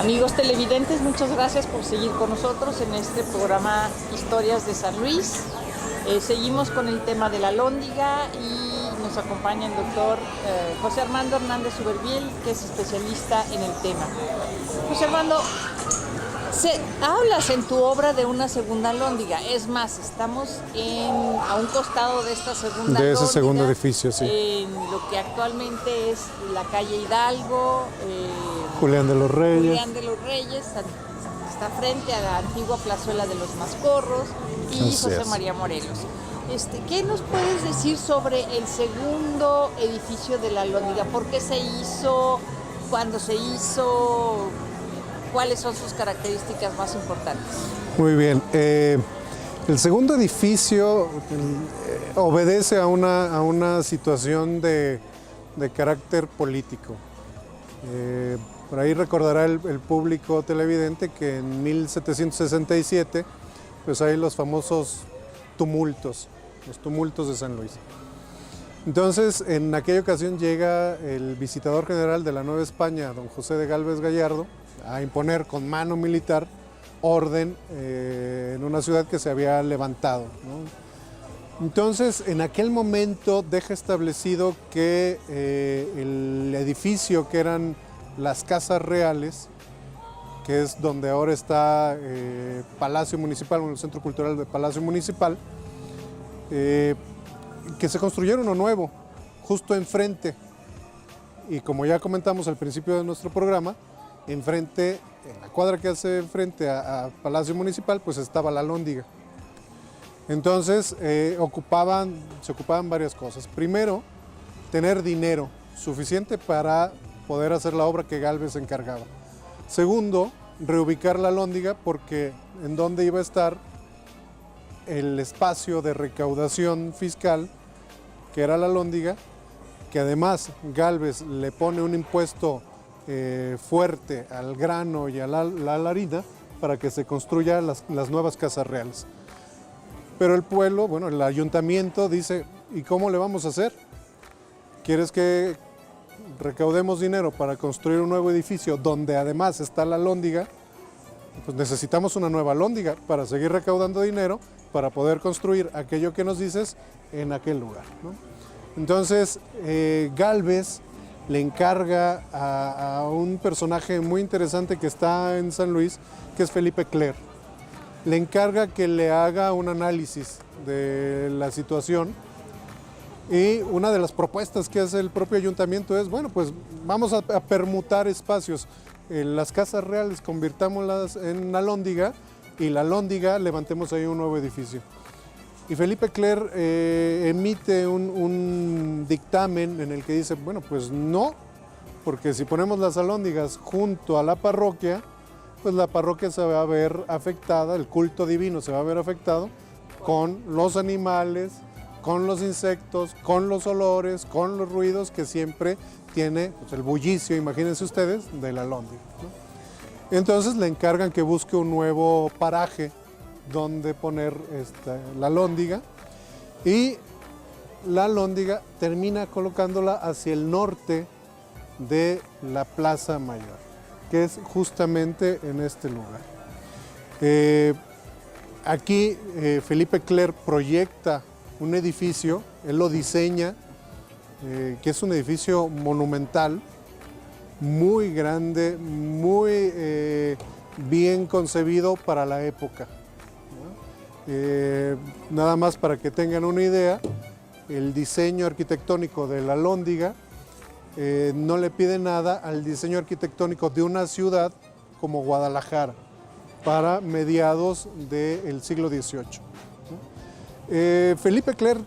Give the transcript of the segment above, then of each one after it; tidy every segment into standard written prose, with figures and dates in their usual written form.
Amigos televidentes, muchas gracias por seguir con nosotros en este programa Historias de San Luis. Seguimos con el tema de la alhóndiga y nos acompaña el doctor José Armando Hernández Uberbiel, que es especialista en el tema. José Armando, hablas en tu obra de una segunda alhóndiga. Es más, estamos a un costado de esta segunda alhóndiga. De ese segundo edificio, sí. En lo que actualmente es la calle Hidalgo. Julián de los Reyes. Julián de los Reyes, está frente a la antigua plazuela de los Mascorros y José María Morelos. ¿Qué nos puedes decir sobre el segundo edificio de la alhóndiga? ¿Por qué se hizo? ¿Cuándo se hizo? ¿Cuáles son sus características más importantes? Muy bien. El segundo edificio obedece a una situación de carácter político. Por ahí recordará el público televidente que en 1767 pues hay los famosos tumultos, los tumultos de San Luis. Entonces, en aquella ocasión llega el visitador general de la Nueva España, don José de Gálvez Gallardo, a imponer con mano militar orden en una ciudad que se había levantado, ¿no? Entonces, en aquel momento deja establecido que el edificio que eran las casas reales, que es donde ahora está Palacio Municipal, el Centro Cultural de Palacio Municipal, que se construyeron uno nuevo, justo enfrente. Y como ya comentamos al principio de nuestro programa, enfrente, en la cuadra que hace frente a Palacio Municipal, pues estaba la alhóndiga. Entonces, se ocupaban varias cosas. Primero, tener dinero suficiente para poder hacer la obra que Gálvez encargaba. Segundo, reubicar la alhóndiga, porque en donde iba a estar el espacio de recaudación fiscal, que era la alhóndiga, que además Gálvez le pone un impuesto fuerte al grano y a la harina para que se construyan las nuevas casas reales. Pero el pueblo, bueno, el ayuntamiento dice, ¿y cómo le vamos a hacer? ¿Quieres que recaudemos dinero para construir un nuevo edificio donde además está la alhóndiga? Pues necesitamos una nueva alhóndiga para seguir recaudando dinero para poder construir aquello que nos dices en aquel lugar, ¿no? Entonces, Gálvez le encarga a un personaje muy interesante que está en San Luis, que es Felipe Cler. Le encarga que le haga un análisis de la situación y una de las propuestas que hace el propio ayuntamiento es, bueno, pues vamos a permutar espacios. Las casas reales convirtámoslas en alhóndiga y la alhóndiga levantemos ahí un nuevo edificio. Y Felipe Cler emite un dictamen en el que dice, bueno, pues no, porque si ponemos las alhóndigas junto a la parroquia, pues la parroquia se va a ver afectada, el culto divino se va a ver afectado con los animales, con los insectos, con los olores, con los ruidos que siempre tiene pues, el bullicio, imagínense ustedes, de la alhóndiga, ¿no? Entonces le encargan que busque un nuevo paraje donde poner la alhóndiga y la alhóndiga termina colocándola hacia el norte de la Plaza Mayor, que es justamente en este lugar. Aquí Felipe Cler proyecta un edificio, él lo diseña, que es un edificio monumental, muy grande, muy bien concebido para la época, ¿no? Nada más para que tengan una idea, el diseño arquitectónico de la alhóndiga no le pide nada al diseño arquitectónico de una ciudad como Guadalajara para mediados del siglo XVIII. Felipe Cler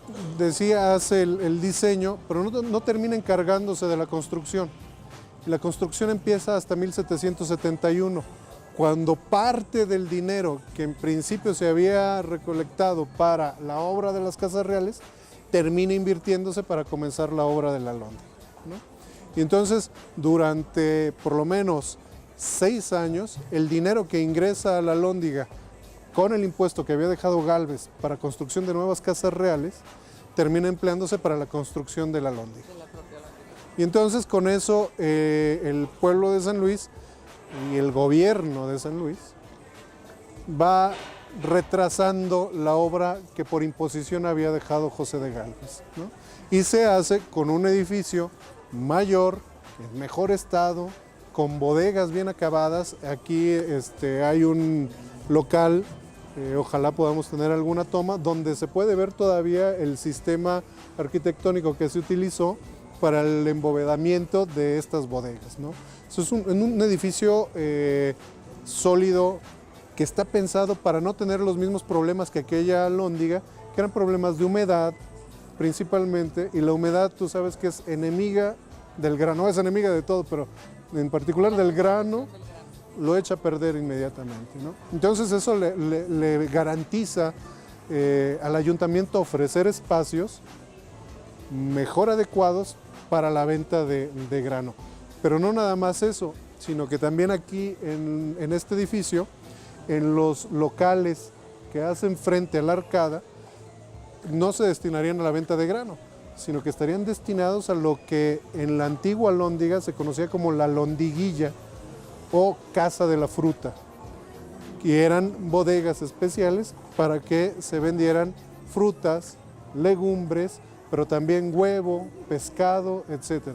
hace el diseño, pero no termina encargándose de la construcción. La construcción empieza hasta 1771, cuando parte del dinero que en principio se había recolectado para la obra de las casas reales, termina invirtiéndose para comenzar la obra de la alhóndiga, ¿no? Y entonces, durante por lo menos 6 años, el dinero que ingresa a la alhóndiga con el impuesto que había dejado Gálvez para construcción de nuevas casas reales, termina empleándose para la construcción de la alhóndiga. Y entonces con eso el pueblo de San Luis y el gobierno de San Luis va retrasando la obra que por imposición había dejado José de Gálvez, ¿no? Y se hace con un edificio mayor, en mejor estado, con bodegas bien acabadas. Aquí hay un local, ojalá podamos tener alguna toma, donde se puede ver todavía el sistema arquitectónico que se utilizó para el embovedamiento de estas bodegas, ¿no? Eso es un edificio sólido, que está pensado para no tener los mismos problemas que aquella alhóndiga, que eran problemas de humedad principalmente, y la humedad tú sabes que es enemiga del grano, es enemiga de todo, pero en particular del grano, lo echa a perder inmediatamente, ¿no? Entonces eso le garantiza al ayuntamiento ofrecer espacios mejor adecuados para la venta de grano. Pero no nada más eso, sino que también aquí en este edificio, en los locales que hacen frente a la arcada, no se destinarían a la venta de grano, sino que estarían destinados a lo que en la antigua alhóndiga se conocía como la londiguilla o casa de la fruta, que eran bodegas especiales para que se vendieran frutas, legumbres, pero también huevo, pescado, etc.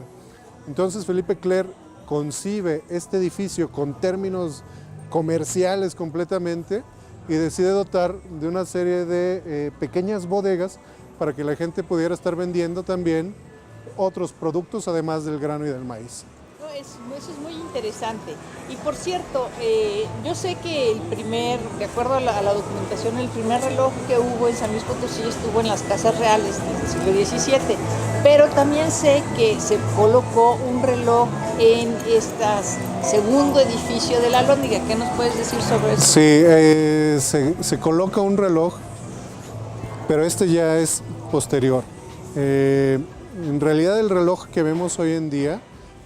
Entonces Felipe Clerc concibe este edificio con términos comerciales completamente y decide dotar de una serie de pequeñas bodegas para que la gente pudiera estar vendiendo también otros productos además del grano y del maíz. Eso es muy interesante. Y por cierto, yo sé que de acuerdo a la documentación, el primer reloj que hubo en San Luis Potosí estuvo en las casas reales del siglo XVII, pero también sé que se colocó un reloj en este segundo edificio de la Alhóndiga. ¿Qué nos puedes decir sobre eso? Sí, se coloca un reloj, pero este ya es posterior. En realidad el reloj que vemos hoy en día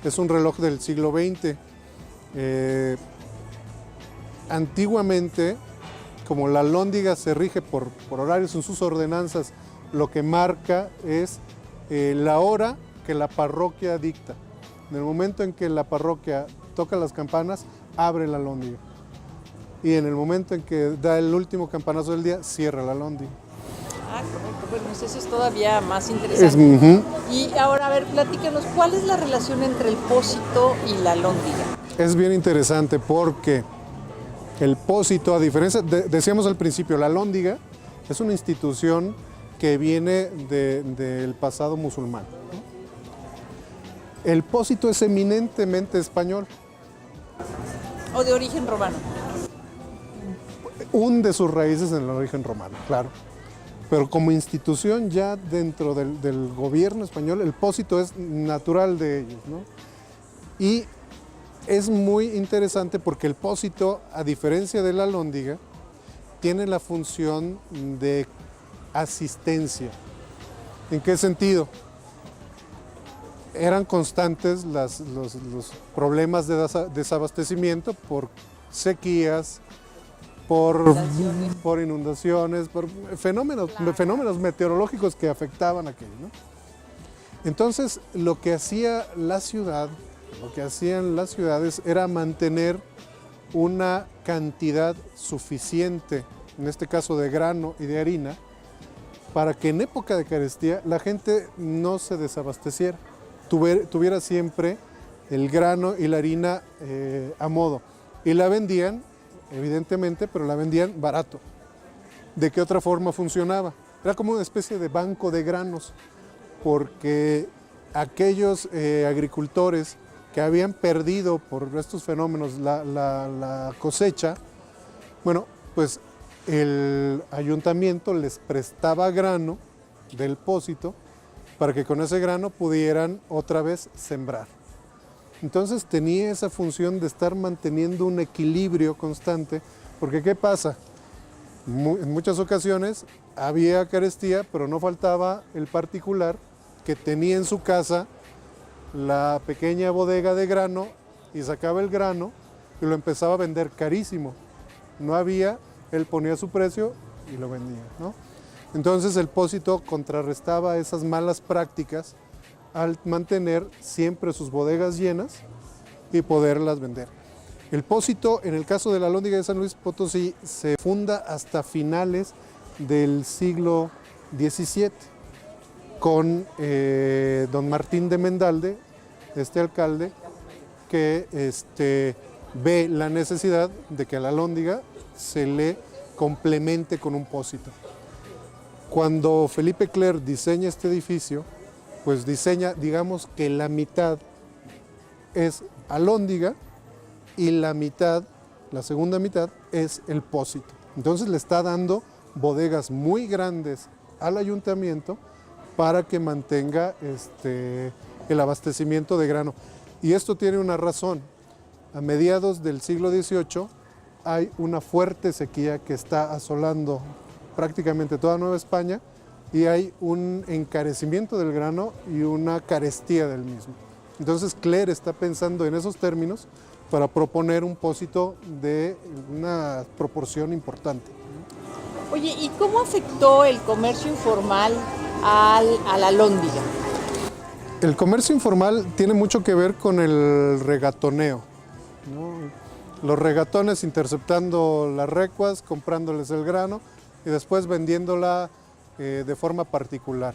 es un reloj del siglo XX. Antiguamente, como la alhóndiga se rige por horarios en sus ordenanzas, lo que marca es la hora que la parroquia dicta. En el momento en que la parroquia toca las campanas, abre la alhóndiga. Y en el momento en que da el último campanazo del día, cierra la alhóndiga. Ah, correcto. Bueno, pues eso es todavía más interesante. Y ahora, a ver, platícanos, ¿cuál es la relación entre el pósito y la alhóndiga? Es bien interesante porque el pósito, a diferencia, decíamos al principio, la alhóndiga es una institución que viene del pasado musulmán, ¿no? El pósito es eminentemente español. ¿O de origen romano? Hunde sus raíces en el origen romano, claro. Pero como institución ya dentro del gobierno español, el pósito es natural de ellos, ¿no? Y es muy interesante porque el pósito, a diferencia de la alhóndiga, tiene la función de asistencia. ¿En qué sentido? Eran constantes los problemas de desabastecimiento por sequías, por inundaciones, por fenómenos meteorológicos que afectaban aquello, ¿no? Entonces, lo que hacían las ciudades era mantener una cantidad suficiente, en este caso de grano y de harina, para que en época de carestía la gente no se desabasteciera, tuviera siempre el grano y la harina a modo. Y la vendían, evidentemente, pero la vendían barato. ¿De qué otra forma funcionaba? Era como una especie de banco de granos, porque aquellos agricultores que habían perdido por estos fenómenos la cosecha, bueno, pues el ayuntamiento les prestaba grano del pósito para que con ese grano pudieran otra vez sembrar. Entonces tenía esa función de estar manteniendo un equilibrio constante, porque ¿qué pasa? En muchas ocasiones había carestía, pero no faltaba el particular que tenía en su casa la pequeña bodega de grano y sacaba el grano y lo empezaba a vender carísimo. No había, él ponía su precio y lo vendía, ¿no? Entonces el pósito contrarrestaba esas malas prácticas al mantener siempre sus bodegas llenas y poderlas vender. El Pósito, en el caso de la Alhóndiga de San Luis Potosí, se funda hasta finales del siglo XVII con don Martín de Mendalde, este alcalde, que ve la necesidad de que a la Alhóndiga se le complemente con un pósito. Cuando Felipe Cler diseña este edificio, pues diseña, digamos que la mitad es alhóndiga y la mitad, la segunda mitad, es el pósito. Entonces le está dando bodegas muy grandes al ayuntamiento para que mantenga el abastecimiento de grano. Y esto tiene una razón. A mediados del siglo XVIII hay una fuerte sequía que está asolando prácticamente toda Nueva España y hay un encarecimiento del grano y una carestía del mismo. Entonces Cler está pensando en esos términos para proponer un pósito de una proporción importante. Oye, ¿y cómo afectó el comercio informal a la alhóndiga? El comercio informal tiene mucho que ver con el regatoneo, ¿no? Los regatones interceptando las recuas, comprándoles el grano y después vendiéndola de forma particular.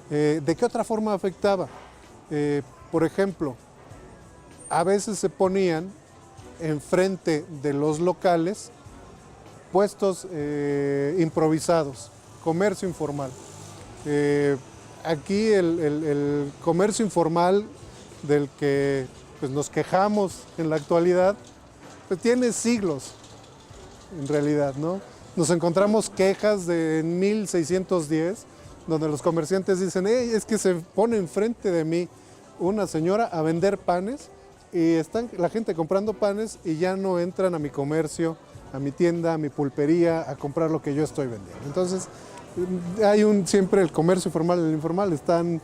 ¿De qué otra forma afectaba? Por ejemplo, a veces se ponían enfrente de los locales puestos improvisados, comercio informal. Aquí el comercio informal del que pues, nos quejamos en la actualidad, pues tiene siglos en realidad, ¿no? Nos encontramos quejas de 1610, donde los comerciantes dicen, es que se pone enfrente de mí una señora a vender panes y están la gente comprando panes y ya no entran a mi comercio, a mi tienda, a mi pulpería, a comprar lo que yo estoy vendiendo. Entonces, hay siempre el comercio formal y el informal están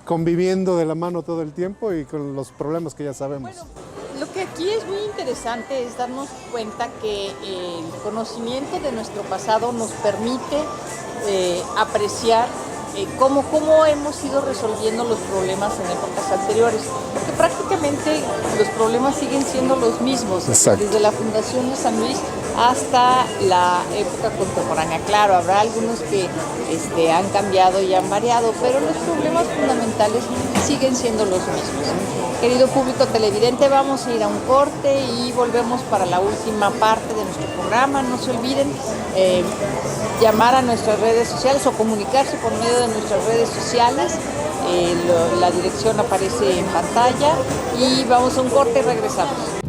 conviviendo de la mano todo el tiempo y con los problemas que ya sabemos. Bueno, lo que aquí es muy interesante es darnos cuenta que el conocimiento de nuestro pasado nos permite apreciar cómo hemos ido resolviendo los problemas en épocas anteriores, porque prácticamente los problemas siguen siendo los mismos. Exacto. Desde la fundación de San Luis hasta la época contemporánea. Claro, habrá algunos que han cambiado y han variado, pero los problemas fundamentales siguen siendo los mismos. Querido público televidente, vamos a ir a un corte y volvemos para la última parte de nuestro programa. No se olviden llamar a nuestras redes sociales o comunicarse por medio de nuestras redes sociales. La dirección aparece en pantalla y vamos a un corte y regresamos.